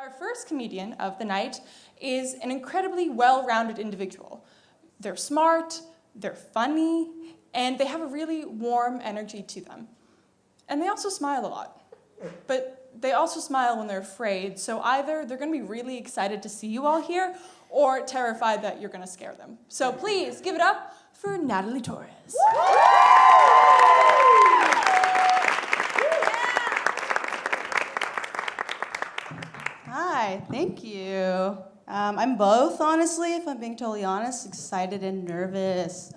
Our first comedian of the night is an incredibly well-rounded individual. They're smart, they're funny, and they have a really warm energy to them. And they also smile a lot. But they also smile when they're afraid, so either they're going to be really excited to see you all here, or terrified that you're going to scare them. So please give it up for Natalie Torres. Hi, thank you. I'm both, honestly, if I'm being totally honest, excited and nervous.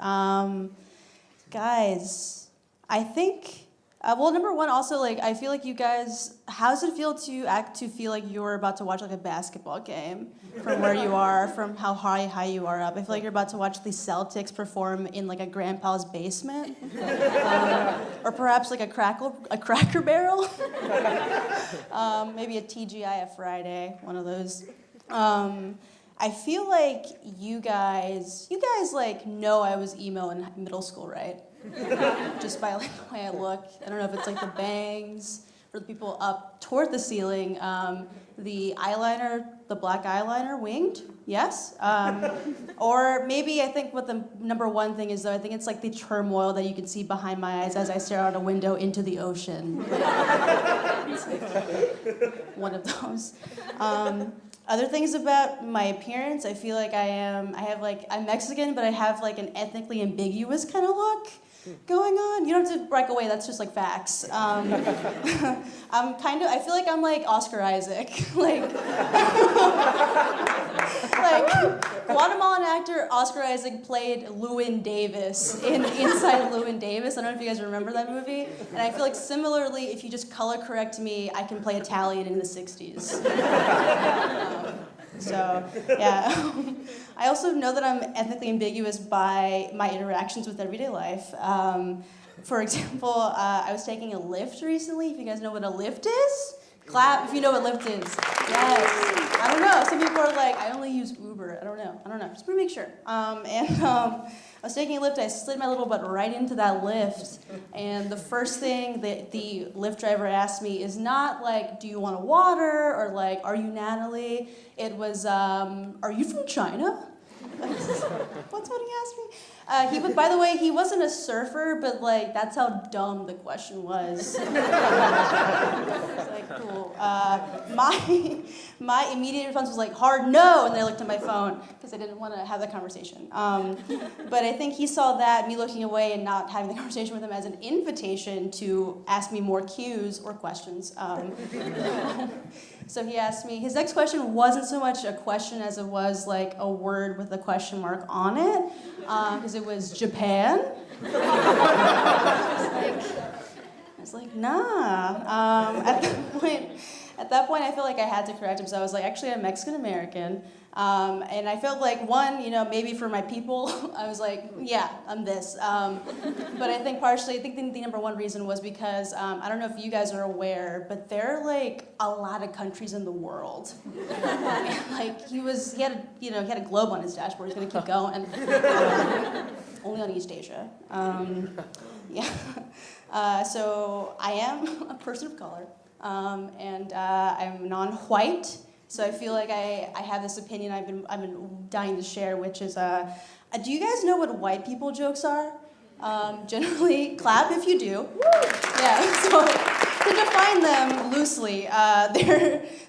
Guys, I think, well, number one, also, I feel like you guys, how does it feel to feel like you're about to watch, a basketball game from where you are, from how high you are up? I feel like you're about to watch the Celtics perform in, a grandpa's basement. Or perhaps, a Cracker Barrel. Maybe a TGIF Friday, one of those. I feel like you guys, know I was emo in middle school, right? Just by the way I look. I don't know if it's the bangs or the people up toward the ceiling. The eyeliner, the black eyeliner, winged, yes. Or maybe I think what the number one thing is, though, I think it's the turmoil that you can see behind my eyes as I stare out a window into the ocean. It's one of those. Other things about my appearance, I feel like I'm Mexican, but I have an ethnically ambiguous kind of look going on. You don't have to break away, that's just facts. I feel like I'm Oscar Isaac. Guatemalan actor Oscar Isaac played Llewyn Davis in Inside Llewyn Davis. I don't know if you guys remember that movie. And I feel similarly, if you just color correct me, I can play Italian in the 60s. So, yeah. I also know that I'm ethnically ambiguous by my interactions with everyday life. For example, I was taking a Lyft recently. If you guys know what a Lyft is, clap if you know what Lyft is. Yes. I don't know. Some people are I only use Uber. I don't know. Just want to make sure. I was taking a Lyft. I slid my little butt right into that Lyft. And the first thing that the Lyft driver asked me is not do you want a water? Or are you Natalie? It was, are you from China? That's what he asked me. By the way, he wasn't a surfer, but that's how dumb the question was. It's cool. My immediate response was hard no, and then I looked at my phone because I didn't want to have that conversation. But I think he saw that, me looking away and not having the conversation with him, as an invitation to ask me more cues or questions. So he asked me, his next question wasn't so much a question as it was a word with a question mark on it, because it was Japan. I was nah. At that point, I feel I had to correct him, so I was actually, I'm Mexican-American. And I felt one, maybe for my people, I was yeah, I'm this. But I think partially, the number one reason was because, I don't know if you guys are aware, but there are a lot of countries in the world. And, he had a globe on his dashboard, he's gonna keep going. Only on East Asia. Yeah. So I am a person of color, and I'm non-white. So I feel I have this opinion I've been dying to share, which is, do you guys know what white people jokes are? Generally, clap if you do. Yeah. So to define them loosely,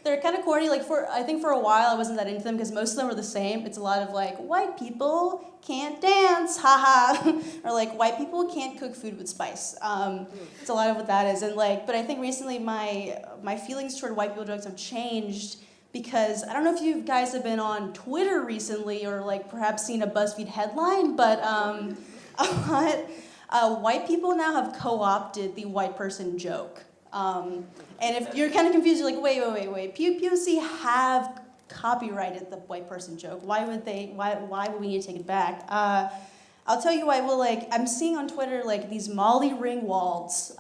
they're kind of corny. I think for a while I wasn't that into them because most of them are the same. It's a lot of white people can't dance, haha, or white people can't cook food with spice. It's a lot of what that is, and but I think recently my feelings toward white people jokes have changed. Because I don't know if you guys have been on Twitter recently or perhaps seen a BuzzFeed headline, but a lot white people now have co-opted the white person joke. And if you're kind of confused, you're wait. POC have copyrighted the white person joke. Why would we need to take it back? I'll tell you why. Well, I'm seeing on Twitter these Molly Ringwalds,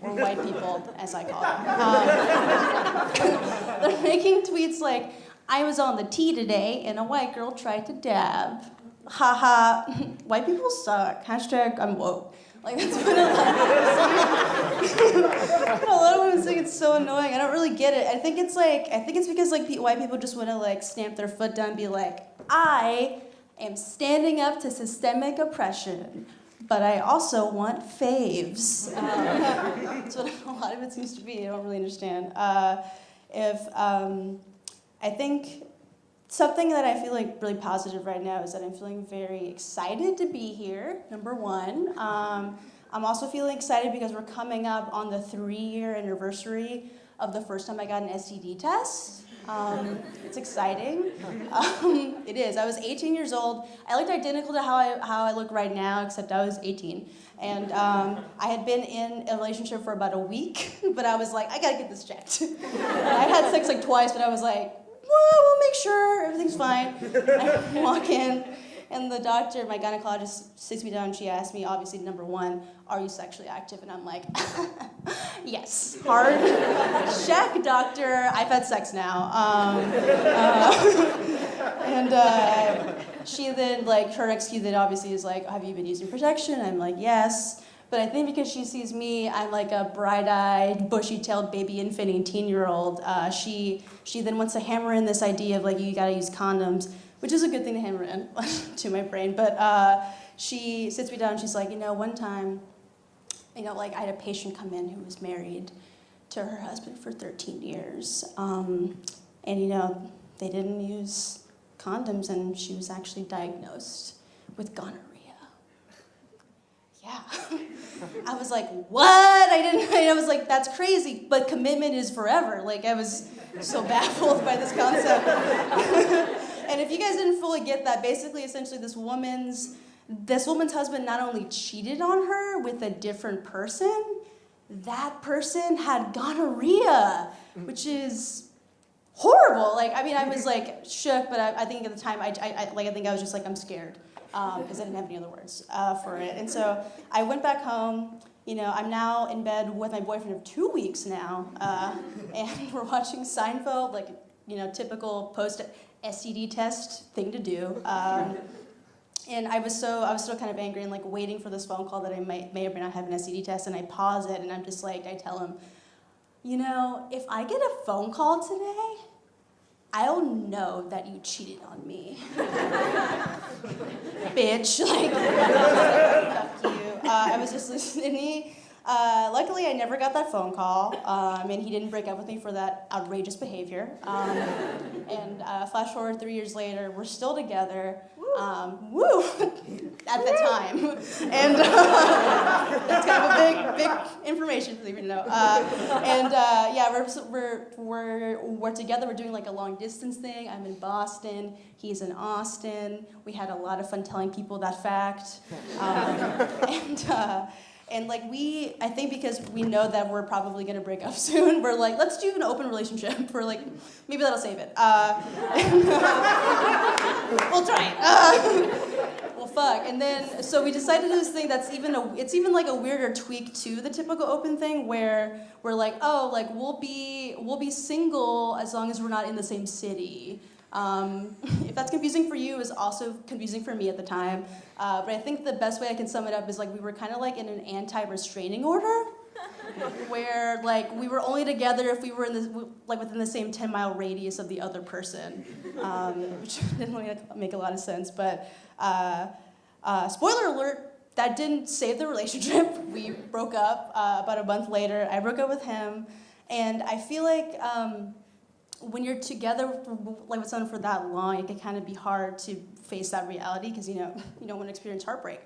or white people, as I call them. They're making tweets I was on the T today and a white girl tried to dab. Haha, white people suck. Hashtag I'm woke. Like that's what a lot of women think it's so annoying. I don't really get it. I think it's because like white people just want to like stamp their foot down and be like, I am standing up to systemic oppression, but I also want faves. That's what a lot of it seems to be. I don't really understand. I think something that I feel like really positive right now is that I'm feeling very excited to be here, number one. I'm also feeling excited because we're coming up on the 3-year anniversary of the first time I got an STD test. It's exciting. It is. I was 18 years old. I looked identical to how I look right now, except I was 18. And I had been in a relationship for about a week, but I was like, I gotta get this checked. I had sex like twice, but I was like, well, we'll make sure everything's fine. I walk in, and the doctor, my gynecologist, sits me down and she asked me, obviously, number one, are you sexually active? And I'm like, yes, hard check, doctor. I've had sex now. She then, like, her excuse then obviously is like, have you been using protection? I'm like, yes. But I think because she sees me, I'm like a bright-eyed, bushy-tailed baby infant 18-year-old. She then wants to hammer in this idea of like, you gotta use condoms, which is a good thing to hammer in to my brain. But she sits me down and she's like, one time, like I had a patient come in who was married to her husband for 13 years. And they didn't use condoms and she was actually diagnosed with gonorrhea. Yeah. I was like, what? I was like, that's crazy, but commitment is forever. Like, I was so baffled by this concept. And if you guys didn't fully get that, basically, essentially, this woman's husband not only cheated on her with a different person, that person had gonorrhea, which is horrible. Like, I was like shook, but I think at the time, I think I was just like, I'm scared. Because I didn't have any other words for it. And so I went back home. I'm now in bed with my boyfriend of 2 weeks now, and we're watching Seinfeld, like, typical post-STD test thing to do. And I was still kind of angry and like waiting for this phone call that I may or may not have an STD test, and I pause it, and I'm just like, I tell him, if I get a phone call today, I'll know that you cheated on me. Bitch, like, fuck you. I was just listening. Luckily, I never got that phone call, and he didn't break up with me for that outrageous behavior. And flash forward 3 years later, we're still together. Woo! At the time. And that's kind of a big information for you to know. We're together. We're doing like a long distance thing. I'm in Boston. He's in Austin. We had a lot of fun telling people that fact. And like I think because we know that we're probably gonna break up soon, we're like, let's do an open relationship. We're like, maybe that'll save it. We'll try it. Well, fuck. And then, so we decided to do this thing that's it's even like a weirder tweak to the typical open thing where we're like, oh, like we'll be single as long as we're not in the same city. If that's confusing for you, it was also confusing for me at the time. But I think the best way I can sum it up is like we were kind of like in an anti-restraining order, where like we were only together if we were within the same 10-mile radius of the other person, which didn't really make a lot of sense. But spoiler alert, that didn't save the relationship. We broke up about a month later. I broke up with him, and I feel like. When you're together like with someone for that long, it can kind of be hard to face that reality because you don't want to experience heartbreak.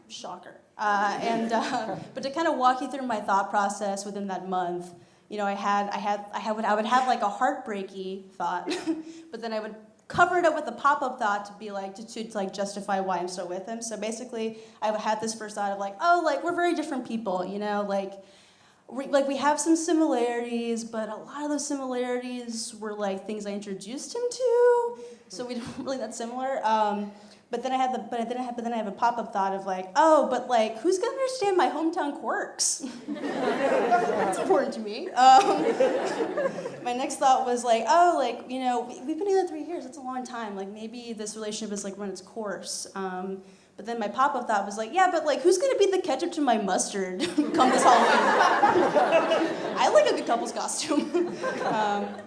Shocker. But to kind of walk you through my thought process within that month, I would have like a heartbreaky thought, but then I would cover it up with a pop-up thought to be like to like justify why I'm still with him. So basically, I had this first thought of like, oh, like we're very different people, we have some similarities, but a lot of those similarities were like things I introduced him to, so we don't really that similar. But then I have a pop-up thought of like, oh, but like who's gonna understand my hometown quirks? That's important to me. My next thought was like, oh, like we've been together 3 years. That's a long time. Like maybe this relationship has like run its course. But then my pop-up thought was like, yeah, but like, who's gonna be the ketchup to my mustard come this Halloween? I like a good couple's costume.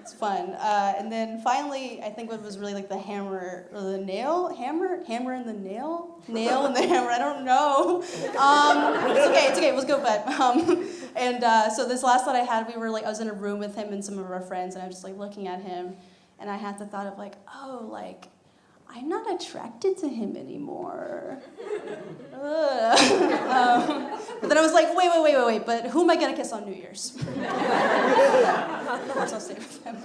It's fun. And then finally, I think what was really like the hammer or the nail, hammer and the nail and the hammer. I don't know. It's okay. Let's go. But so this last thought I had, I was in a room with him and some of our friends, and I was just like looking at him, and I had the thought of like, oh, like, I'm not attracted to him anymore. But then I was like, wait, but who am I gonna kiss on New Year's? Of course I'll stay with him.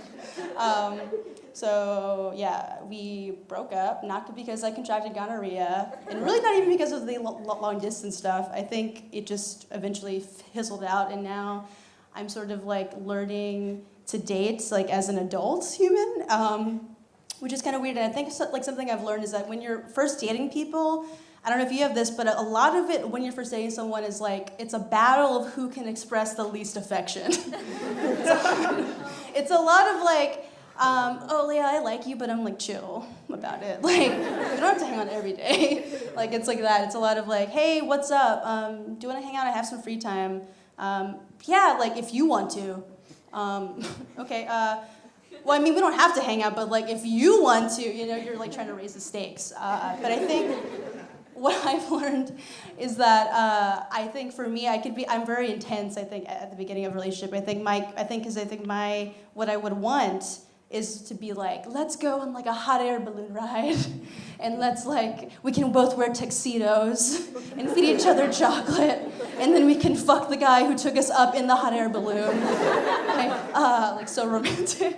So yeah, we broke up, not because I contracted gonorrhea, and really not even because of the long distance stuff. I think it just eventually fizzled out, and now I'm sort of like learning to date like as an adult human. Which is kind of weird, and I think like something I've learned is that when you're first dating people, I don't know if you have this, but a lot of it when you're first dating someone is like, it's a battle of who can express the least affection. It's a lot of like, oh yeah, I like you, but I'm like chill about it. Like, you don't have to hang out every day. Like, it's like that. It's a lot of like, hey, what's up? Do you want to hang out? I have some free time. Yeah, like if you want to. Okay, well, I mean, we don't have to hang out, but like if you want to, you're like trying to raise the stakes. But I think what I've learned is that I think for me, I'm very intense. I think at the beginning of a relationship, what I would want is to be like, let's go on like a hot air balloon ride, and we can both wear tuxedos and feed each other chocolate, and then we can fuck the guy who took us up in the hot air balloon. Like so romantic.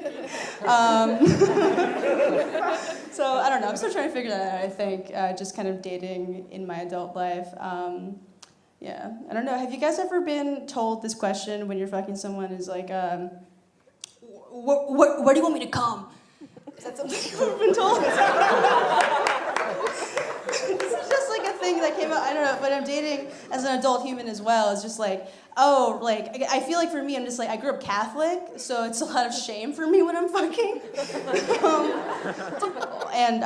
So I don't know, I'm still trying to figure that out, I think, just kind of dating in my adult life. Yeah, I don't know, have you guys ever been told this question when you're fucking someone is like, where do you want me to come? Is that something you've ever been told? This is just like a thing that came out, I don't know, but I'm dating as an adult human as well. It's just like, oh, like, I feel like for me, I'm just like, I grew up Catholic, so it's a lot of shame for me when I'm fucking. Typical. And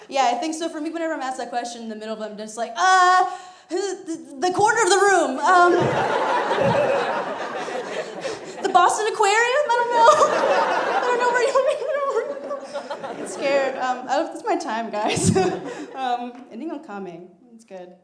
yeah, I think so for me, whenever I'm asked that question in the middle of it, I'm just like, the corner of the room. The Boston Aquarium? I don't know where you want me to go. I get scared. It's my time, guys. Ending on calming. It's good.